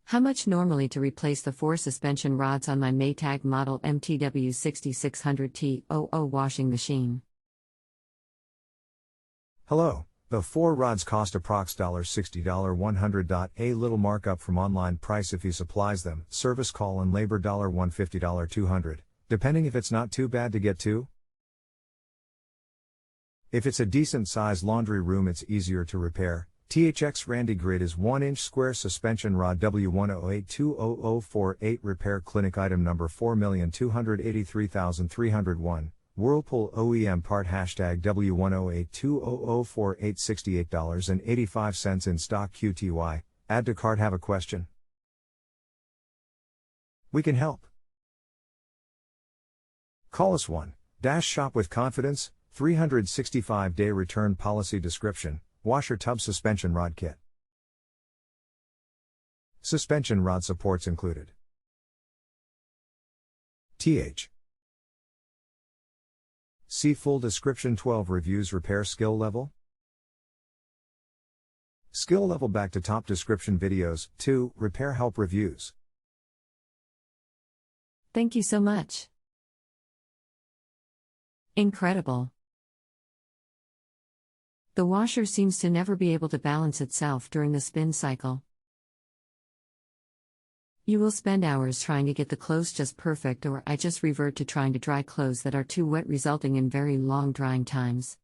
How much normally to replace the 4 suspension rods on my Maytag model MTW6600T00 washing machine? Hello, the 4 rods cost approx $60 $100. A little markup from online price if he supplies them, service call and labor $150 $200, depending if it's not too bad to get to. If it's a decent size laundry room it's easier to repair. THX Randy Grid is 1-inch square suspension rod W108200048 RepairClinic item number 4283301, Whirlpool OEM part #W108200048 $68.85 in stock QTY, add to cart. Have a question? We can help. Call us 1-Shop with Confidence, 365-day return policy. Description: washer tub suspension rod kit. Suspension rod supports included. See full description. 12 reviews. Repair skill level. Skill level back to top description videos. 2 repair help reviews. Thank you so much. Incredible. The washer seems to never be able to balance itself during the spin cycle. You will spend hours trying to get the clothes just perfect, or I just revert to trying to dry clothes that are too wet, resulting in very long drying times.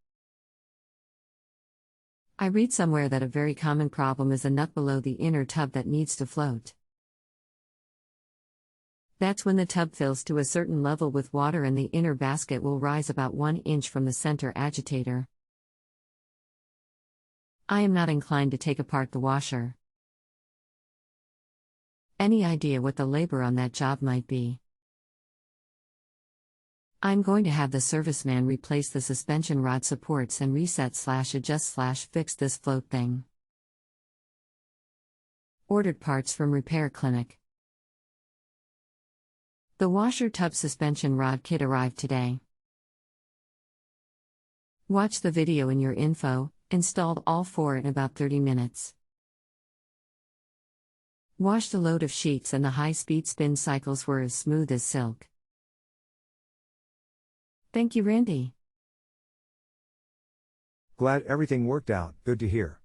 I read somewhere that a very common problem is a nut below the inner tub that needs to float. That's when the tub fills to a certain level with water and the inner basket will rise about 1 inch from the center agitator. I am not inclined to take apart the washer. Any idea what the labor on that job might be? I'm going to have the serviceman replace the suspension rod supports and reset/adjust/fix this float thing. Ordered parts from RepairClinic. The washer tub suspension rod kit arrived today. Watch the video in your info. Installed all 4 in about 30 minutes. Washed a load of sheets and the high-speed spin cycles were as smooth as silk. Thank you, Randy. Glad everything worked out. Good to hear.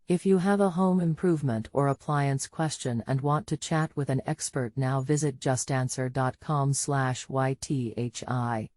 If you have a home improvement or appliance question and want to chat with an expert, now visit JustAnswer.com/YTHI.